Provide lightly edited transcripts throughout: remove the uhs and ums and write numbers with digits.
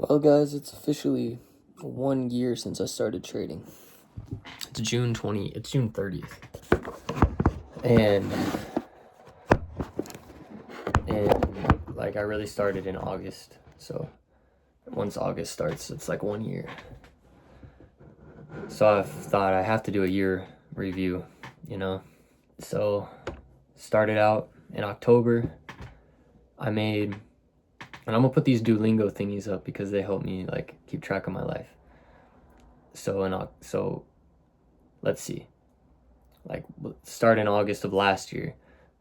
Well, guys, it's officially 1 year since I started trading. It's June 30th. And like I really started in August. So once August starts, it's like 1 year. So I've thought I have to do a year review, So started out in October. I made, and I'm gonna put these Duolingo thingies up because they help me like keep track of my life. So let's see. Like start in August of last year,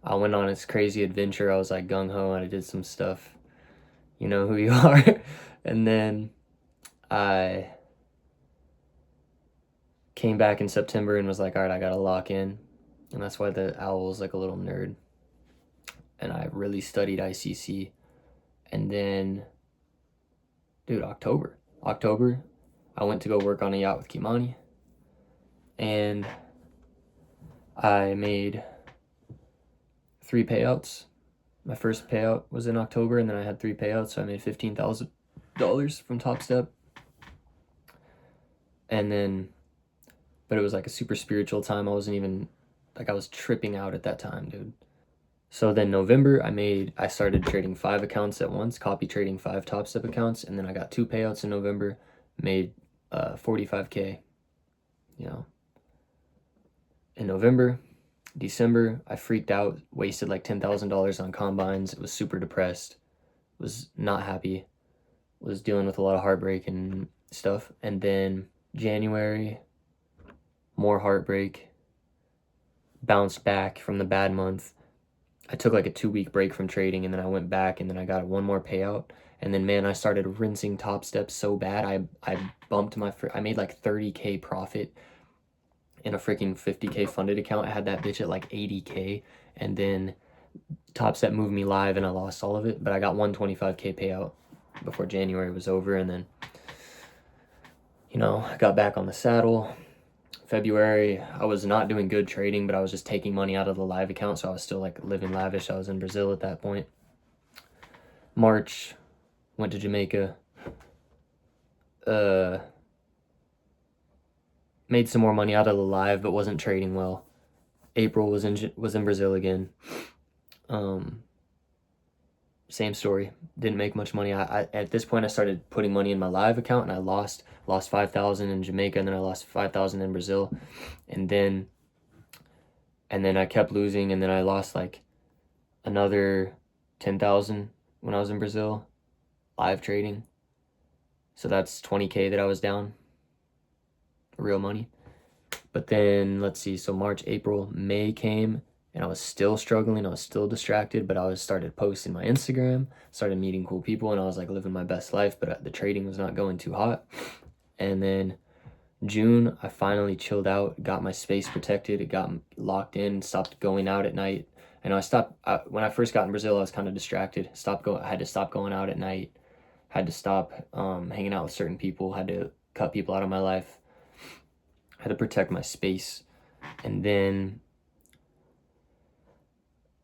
I went on this crazy adventure. I was like gung-ho and I did some stuff. You know who you are. And then I came back in September and was like, all right, I gotta lock in. And that's why the owl was like a little nerd. And I really studied ICC. And then, dude, October, I went to go work on a yacht with Kimani. And I made 3 payouts. My first payout was in October, and then I had 3 payouts, so I made $15,000 from Top Step. And then, but it was like a super spiritual time. I wasn't even, like I was tripping out at that time, dude. So then November, I started trading 5 accounts at once, copy trading 5 Top Step accounts, and then I got 2 payouts in November, made 45K, in November. December, I freaked out, wasted like $10,000 on combines. It was super depressed, was not happy, was dealing with a lot of heartbreak and stuff. And then January, more heartbreak, bounced back from the bad month. I took like a 2-week break from trading, and then I went back, and then I got 1 more payout. And then, man, I started rinsing Top Step so bad. I bumped I made like 30K profit in a freaking 50K funded account. I had that bitch at like 80K, and then Top Step moved me live and I lost all of it, but I got 125K payout before January was over. And then, I got back on the saddle. February, I was not doing good trading, but I was just taking money out of the live account, so I was still like living lavish. I was in Brazil at that point. March, went to Jamaica. Made some more money out of the live, but wasn't trading well. April was in Brazil again. Same story. Didn't make much money. I at this point I started putting money in my live account, and I lost 5,000 in Jamaica, and then I lost 5,000 in Brazil, and then I kept losing, and then I lost like another 10,000 when I was in Brazil live trading. So that's 20K that I was down, real money. But then let's see, so March, April, May came, and I was still struggling. I was still distracted, but I started posting my Instagram, started meeting cool people, and I was like living my best life, but the trading was not going too hot. And then June, I finally chilled out, got my space protected, it got locked in, stopped going out at night. And when I first got in Brazil, I was kind of distracted. I had to stop going out at night, had to stop hanging out with certain people, had to cut people out of my life, had to protect my space. And then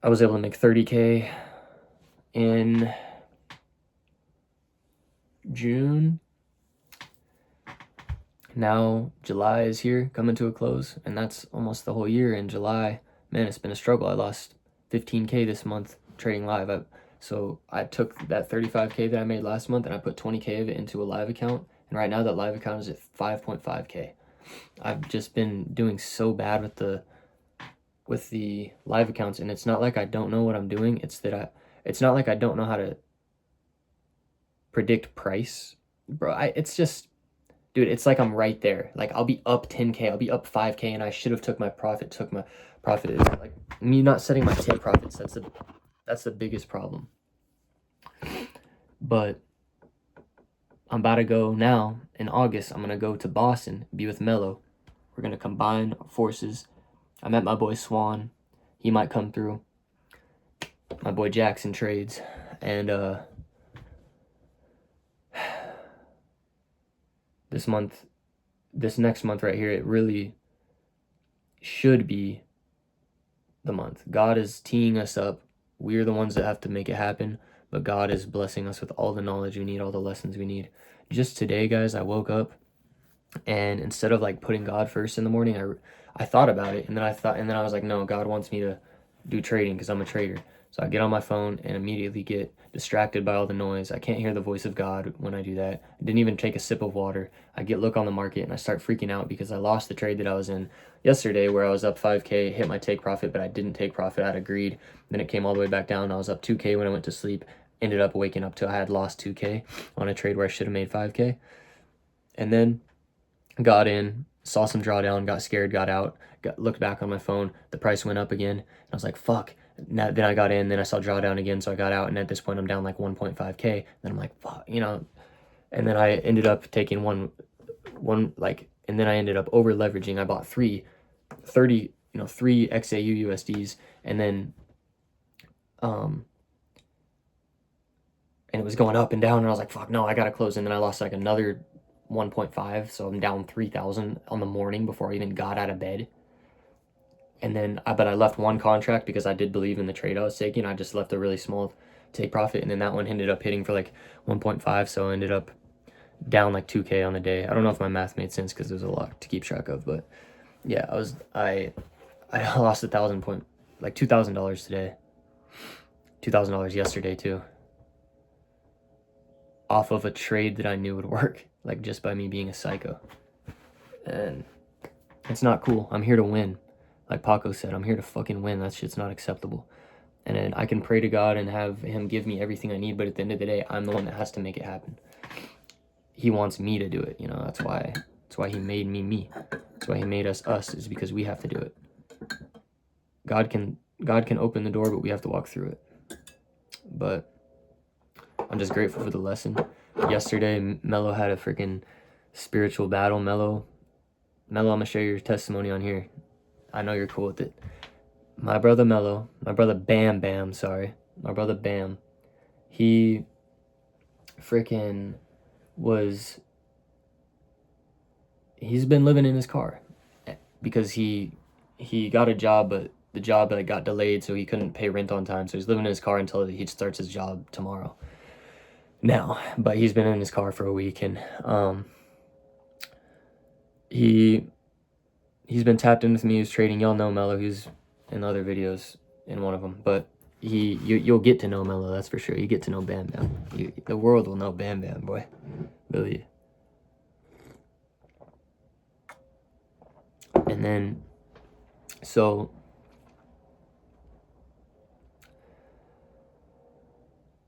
I was able to make 30K in June. Now July is here, coming to a close, and that's almost the whole year. In July, man, it's been a struggle. I lost 15K this month trading live. So I took that 35K that I made last month, and I put 20K of it into a live account, and right now that live account is at 5.5K. I've just been doing so bad with the live accounts, and it's not like I don't know what I'm doing. It's not like I don't know how to predict price, bro. It's just, dude, it's like I'm right there. Like I'll be up 10K, I'll be up 5K, and I should have took my profit. It's like me not setting my take profits. That's the biggest problem. But I'm about to go now in August. I'm gonna go to Boston, be with Mello. We're gonna combine forces. I met my boy Swan. He might come through. My boy Jackson trades. And this next month right here, it really should be the month. God is teeing us up. We're the ones that have to make it happen. but God is blessing us with all the knowledge we need, all the lessons we need. Just today, guys, I woke up, and instead of like putting God first in the morning, I thought about it, and then I was like, no, God wants me to do trading because I'm a trader. So I get on my phone and immediately get distracted by all the noise. I can't hear the voice of God when I do that. I didn't even take a sip of water. I look on the market and I start freaking out because I lost the trade that I was in yesterday, where I was up 5K, hit my take profit, but I didn't take profit out of greed. Then it came all the way back down. I was up 2K when I went to sleep. Ended up waking up to I had lost 2K on a trade where I should have made 5K. And then got in, saw some drawdown, got scared, got out, looked back on my phone. The price went up again. I was like, fuck. Then I got in, then I saw drawdown again, so I got out, and at this point I'm down like 1.5K. Then I'm like, fuck, and then I ended up taking and then I ended up over leveraging. I bought 3 XAU USDs, and then and it was going up and down, and I was like, fuck, no, I gotta close. And then I lost like another 1.5, so I'm down 3,000 on the morning before I even got out of bed. And then but I left one contract because I did believe in the trade I was taking. I just left a really small take profit, and then that one ended up hitting for like 1.5, so I ended up down like 2K on the day. I don't know if my math made sense because there's a lot to keep track of, but yeah, I lost $2,000 today, $2,000 yesterday too, off of a trade that I knew would work, like just by me being a psycho. And it's not cool. I'm here to win. Like Paco said, I'm here to fucking win. That shit's not acceptable. And then I can pray to God and have him give me everything I need, but at the end of the day, I'm the one that has to make it happen. He wants me to do it, that's why he made me. That's why he made us, is because we have to do it. God can open the door, but we have to walk through it. But I'm just grateful for the lesson. Yesterday, Mello had a freaking spiritual battle. Mello, I'm gonna share your testimony on here. I know you're cool with it. My brother Bam, he freaking he's been living in his car because he got a job, but the job got delayed, so he couldn't pay rent on time. So he's living in his car until he starts his job tomorrow. Now, but he's been in his car for a week, and he's been tapped in with me. He's trading. Y'all know Mello. He's in other videos in one of them, but you'll get to know Mello, that's for sure. You get to know Bam Bam. The world will know Bam Bam, boy. Really. And then, so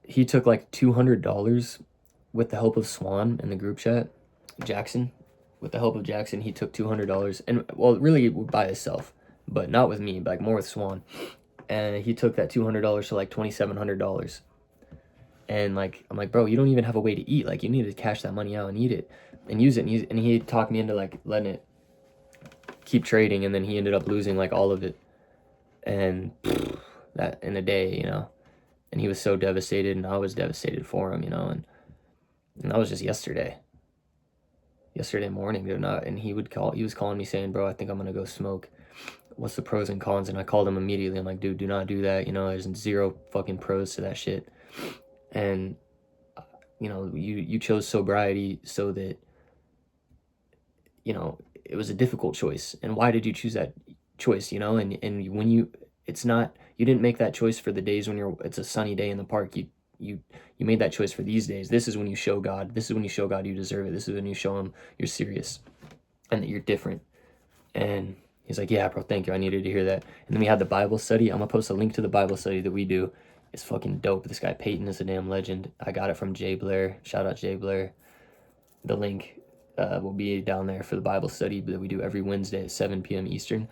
he took like $200 with the help of Swan in the group chat. Jackson, with the help of Jackson, he took $200, and well, really by himself, but not with me, like more with Swan. And he took that $200 to like $2,700. And like, I'm like, bro, you don't even have a way to eat. Like, you need to cash that money out and eat it and use it. And he talked me into like letting it keep trading, and then he ended up losing like all of it, and that in a day, and he was so devastated, and I was devastated for him, and that was just yesterday morning, dude. And he was calling me saying, bro, I think I'm gonna go smoke. What's the pros and cons? And I called him immediately. I'm like, dude, do not do that. There's zero fucking pros to that shit. And you chose sobriety so that it was a difficult choice. And why did you choose that choice? And when you didn't make that choice for the days when it's a sunny day in the park. You made that choice for these days. This is when you show God. This is when you show God you deserve it. This is when you show him you're serious and that you're different. And he's like, yeah, bro, thank you. I needed to hear that. And then we had the Bible study. I'm gonna post a link to the Bible study that we do. It's fucking dope. This guy Peyton is a damn legend. I got it from Jay Blair. Shout out Jay Blair. The link will be down there for the Bible study that we do every Wednesday at 7 p.m. Eastern.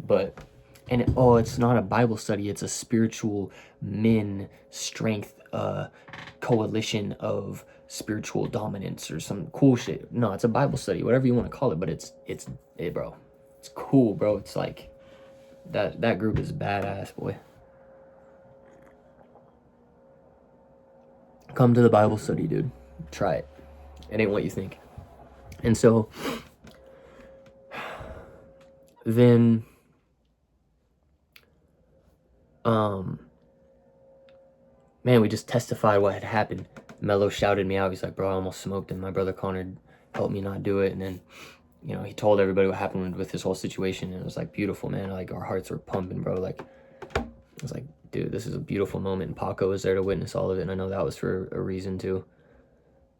It's not a Bible study. It's a spiritual men strength coalition of spiritual dominance or some cool shit. No, it's a Bible study, whatever you want to call it. But it's bro, it's cool, bro. It's like that group is badass, boy. Come to the Bible study, dude. Try it. It ain't what you think. And so then man, we just testified what had happened. Mello shouted me out. He's like, bro, I almost smoked him. My brother Connor helped me not do it. And then, you know, he told everybody what happened with this whole situation. And it was like beautiful, man. Like our hearts were pumping, bro. Like, I was like, dude, this is a beautiful moment. And Paco was there to witness all of it. And I know that was for a reason too.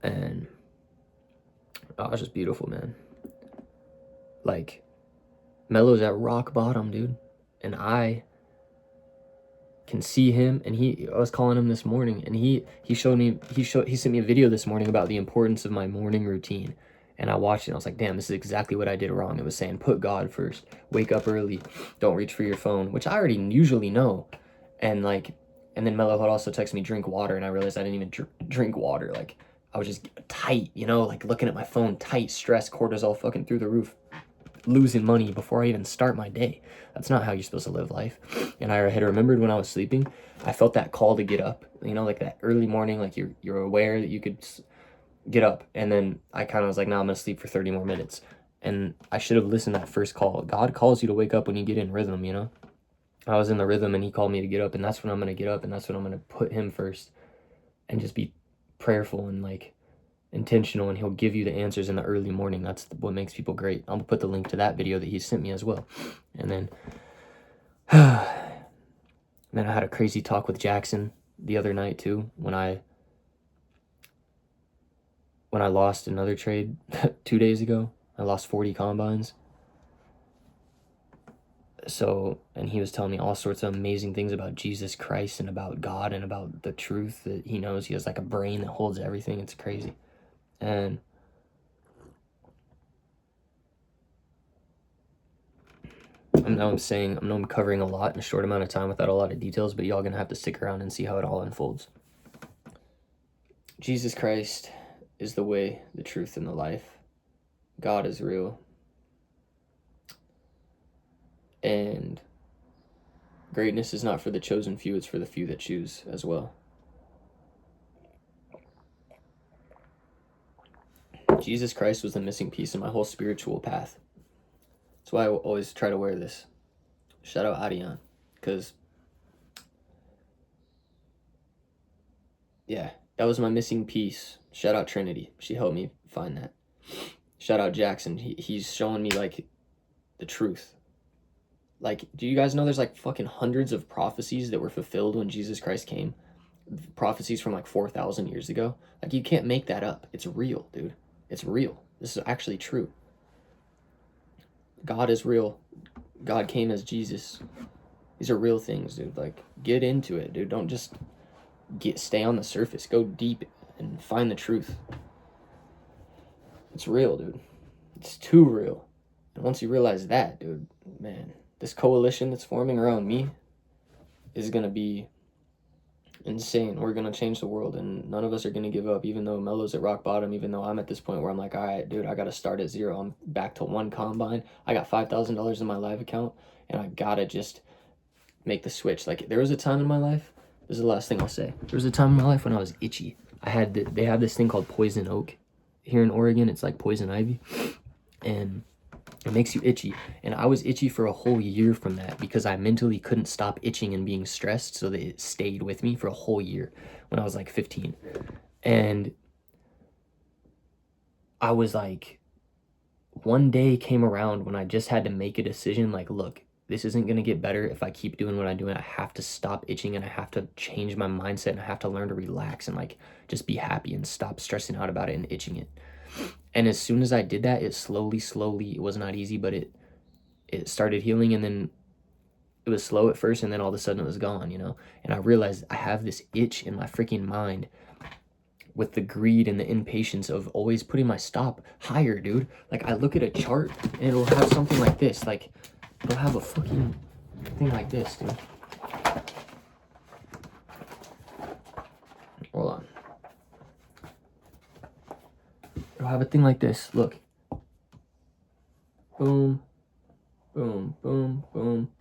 And oh, it was just beautiful, man. Like, Mello's at rock bottom, dude. And I can see him, and I was calling him this morning, and he sent me a video this morning about the importance of my morning routine. And I watched it, and I was like, damn, this is exactly what I did wrong. It was saying, put God first, wake up early, don't reach for your phone, which I already usually know. And like, and then Mello had also texted me, drink water, and I realized I didn't even drink water. Like, I was just tight, you know, like looking at my phone, tight, stress, cortisol fucking through the roof, losing money before I even start my day. That's not how you're supposed to live life. And I had remembered when I was sleeping, I felt that call to get up, you know, like that early morning, like you're aware that you could get up. And then I kind of was like, nah, I'm gonna sleep for 30 more minutes. And I should have listened to that first call. God calls you to wake up when you get in rhythm, you know. I was in the rhythm and he called me to get up, and that's when I'm gonna get up, and that's when I'm gonna put him first and just be prayerful and like intentional, and he'll give you the answers in the early morning. That's what makes people great. I'm gonna put the link to that video that he sent me as well. And then man, I had a crazy talk with Jackson the other night too, when I lost another trade 2 days ago. I lost 40 combines. So, and he was telling me all sorts of amazing things about Jesus Christ and about God and about the truth that he knows. He has like a brain that holds everything. It's crazy. And I know I'm covering a lot in a short amount of time without a lot of details, but y'all gonna have to stick around and see how it all unfolds. Jesus Christ is the way, the truth, and the life. God is real. And greatness is not for the chosen few, it's for the few that choose as well. Jesus Christ was the missing piece in my whole spiritual path. That's why I always try to wear this. Shout out Ariane, because yeah, that was my missing piece. Shout out Trinity, she helped me find that. Shout out Jackson, he's showing me like the truth. Like, do you guys know there's like fucking hundreds of prophecies that were fulfilled when Jesus Christ came? Prophecies from like 4,000 years ago. Like, you can't make that up. It's real, dude. It's real. This is actually true. God is real. God came as Jesus. These are real things, dude. Like, get into it, dude. Don't just stay on the surface. Go deep and find the truth. It's real, dude. It's too real. And once you realize that, dude, man, this coalition that's forming around me is going to be insane. We're going to change the world, and none of us are going to give up, even though Melo's at rock bottom, even though I'm at this point where I'm like, all right, dude, I got to start at zero. I'm back to one combine. I got $5,000 in my live account, and I got to just make the switch. Like, there was a time in my life, this is the last thing I'll say. There was a time in my life when I was itchy. They have this thing called poison oak here in Oregon. It's like poison ivy, and it makes you itchy. And I was itchy for a whole year from that because I mentally couldn't stop itching and being stressed, so that it stayed with me for a whole year when I was like 15. And I was like, one day came around when I just had to make a decision, like, look, this isn't going to get better if I keep doing what I'm doing. I have to stop itching, and I have to change my mindset, and I have to learn to relax and like just be happy and stop stressing out about it and itching it. And as soon as I did that, it slowly, it was not easy, but it started healing. And then it was slow at first, and then all of a sudden it was gone, you know? And I realized I have this itch in my freaking mind with the greed and the impatience of always putting my stop higher, dude. Like, I look at a chart and it'll have something like this. Like, it'll have a fucking thing like this, dude. Hold on. It'll have a thing like this. Look. Boom. Boom. Boom. Boom.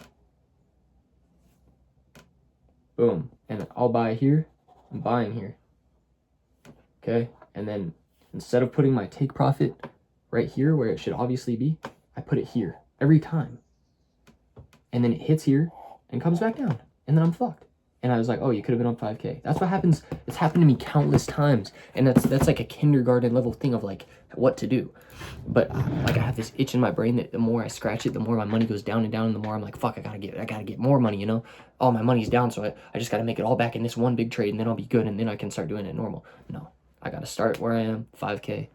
Boom. And I'll buy here. I'm buying here. Okay? And then instead of putting my take profit right here where it should obviously be, I put it here every time. And then it hits here and comes back down. And then I'm fucked. And I was like, oh, you could have been on 5K. That's what happens. It's happened to me countless times. And that's like a kindergarten level thing of like what to do. But like I have this itch in my brain that the more I scratch it, the more my money goes down and down, and the more I'm like, fuck, I gotta get more money, you know? All my money's down, so I just gotta make it all back in this one big trade, and then I'll be good, and then I can start doing it normal. No. I gotta start where I am, 5K,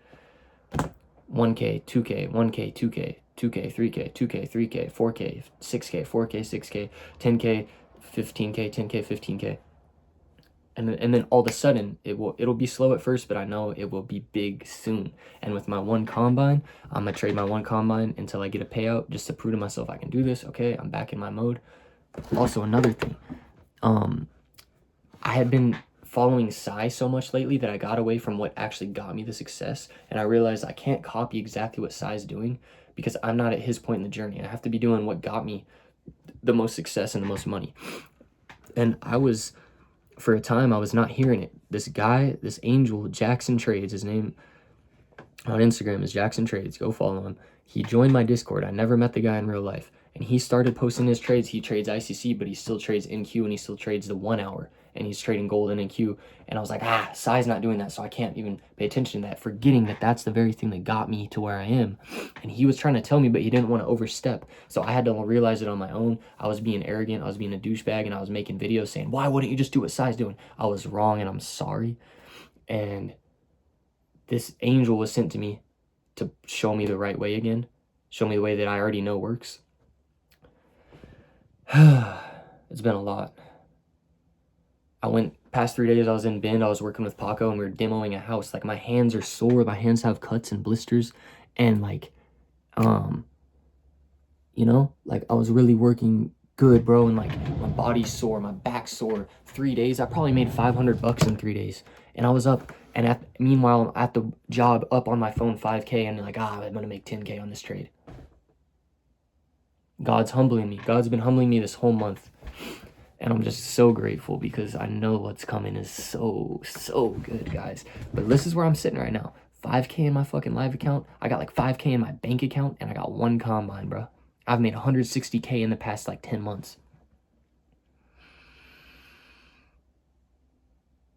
1K, 2K, 1K, 2K, 2K, 3K, 2K, 3K, 4K, 6K, 4K, 6K, 10K, 15K, 10K, 15K. And then all of a sudden it'll be slow at first, but I know it will be big soon. And with my one combine, I'm gonna trade my one combine until I get a payout just to prove to myself I can do this. Okay, I'm back in my mode. Also, another thing, I had been following Sai so much lately that I got away from what actually got me the success, and I realized I can't copy exactly what Sai's doing because I'm not at his point in the journey. I have to be doing what got me the most success and the most money. And for a time, I was not hearing it. This guy, this angel, Jackson Trades, his name on Instagram is Jackson Trades. Go follow him. He joined my Discord. I never met the guy in real life. And he started posting his trades. He trades ICC, but he still trades NQ, and he still trades the 1 hour. And he's trading gold and NQ. And I was like, Sai's not doing that, so I can't even pay attention to that, forgetting that that's the very thing that got me to where I am. And he was trying to tell me, but he didn't want to overstep. So I had to realize it on my own. I was being arrogant. I was being a douchebag, and I was making videos saying, why wouldn't you just do what Sai's doing? I was wrong, and I'm sorry. And this angel was sent to me to show me the right way again, show me the way that I already know works. It's been a lot. I went past 3 days, I was in Bend, I was working with Paco, and we were demoing a house. Like, my hands are sore, my hands have cuts and blisters, and like, you know, like I was really working good, bro, and like my body's sore, my back's sore. 3 days, I probably made $500 in 3 days, and I was up, and meanwhile, I'm at the job up on my phone 5K, and like, I'm gonna make 10K on this trade. God's humbling me. God's been humbling me this whole month. And I'm just so grateful because I know what's coming is so, so good, guys. But this is where I'm sitting right now. 5K in my fucking live account. I got like 5K in my bank account, and I got one combine, bro. I've made 160K in the past like 10 months.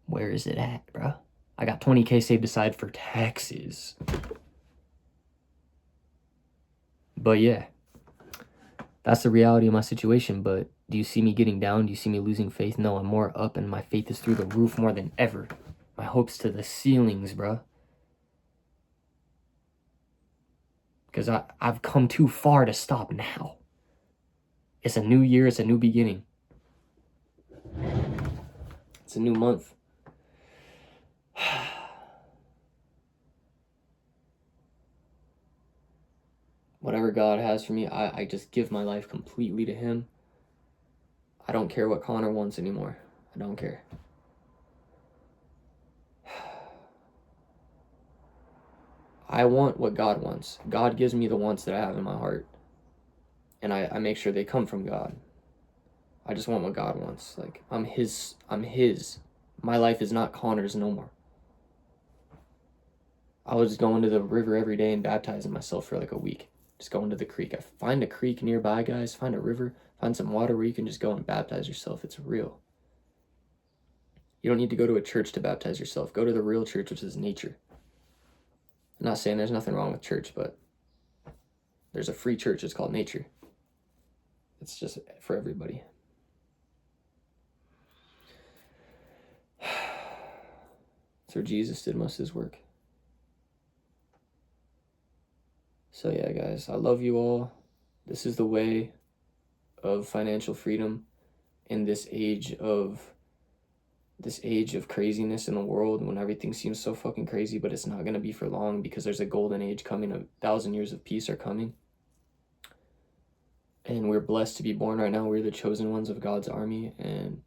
Where is it at, bro? I got 20K saved aside for taxes. But yeah, that's the reality of my situation. But do you see me getting down? Do you see me losing faith? No, I'm more up, and my faith is through the roof more than ever. My hope's to the ceilings, bro. Because I've come too far to stop now. It's a new year. It's a new beginning. It's a new month. Whatever God has for me, I just give my life completely to him. I don't care what Connor wants anymore. I don't care. I want what God wants. God gives me the wants that I have in my heart. And I make sure they come from God. I just want what God wants. Like, I'm his. My life is not Connor's no more. I was going to the river every day and baptizing myself for like a week. Just going to the creek. I find a creek nearby, guys. Find a river. Find some water where you can just go and baptize yourself. It's real. You don't need to go to a church to baptize yourself. Go to the real church, which is nature. I'm not saying there's nothing wrong with church, but there's a free church. It's called nature. It's just for everybody. That's where Jesus did most of his work. So yeah, guys, I love you all. This is the way of financial freedom in this age of craziness in the world, when everything seems so fucking crazy, but it's not going to be for long, because there's a golden age coming. 1,000 years of peace are coming. And we're blessed to be born right now. We're the chosen ones of God's army, and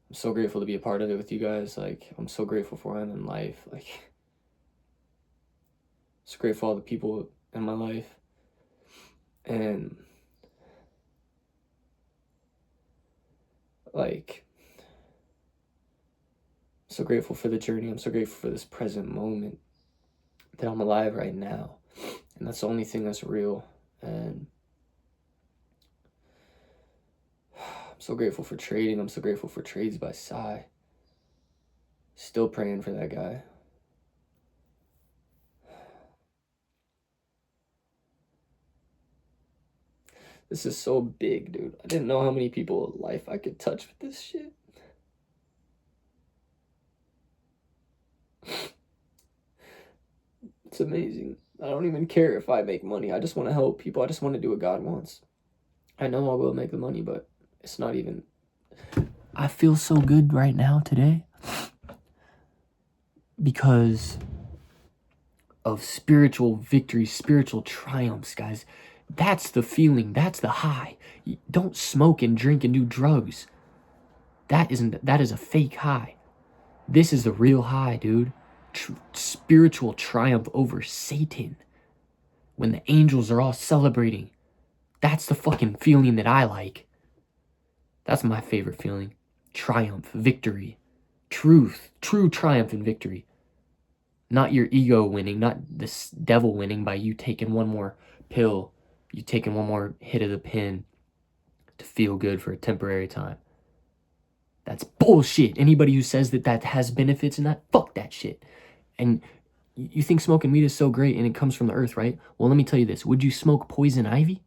I'm so grateful to be a part of it with you guys. Like, I'm so grateful for where I'm in life. Like, so grateful for all the people in my life. And like, I'm so grateful for the journey. I'm so grateful for this present moment, that I'm alive right now. And that's the only thing that's real. And I'm so grateful for trading. I'm so grateful for trades by Psy. Still praying for that guy. This is so big, dude. I didn't know how many people in life I could touch with this shit. It's amazing. I don't even care if I make money. I just want to help people. I just want to do what God wants. I know I will make the money, but it's not even... I feel so good right now today because of spiritual victories, spiritual triumphs, guys. That's the feeling. That's the high. Don't smoke and drink and do drugs. That is a fake high. This is the real high, dude. Spiritual triumph over Satan. When the angels are all celebrating. That's the fucking feeling that I like. That's my favorite feeling. Triumph, victory, truth, true triumph and victory. Not your ego winning, not this devil winning by you taking one more pill, you taking one more hit of the pen to feel good for a temporary time. That's bullshit. Anybody who says that that has benefits in that, fuck that shit. And you think smoking weed is so great and it comes from the earth, right? Well, let me tell you this. Would you smoke poison ivy?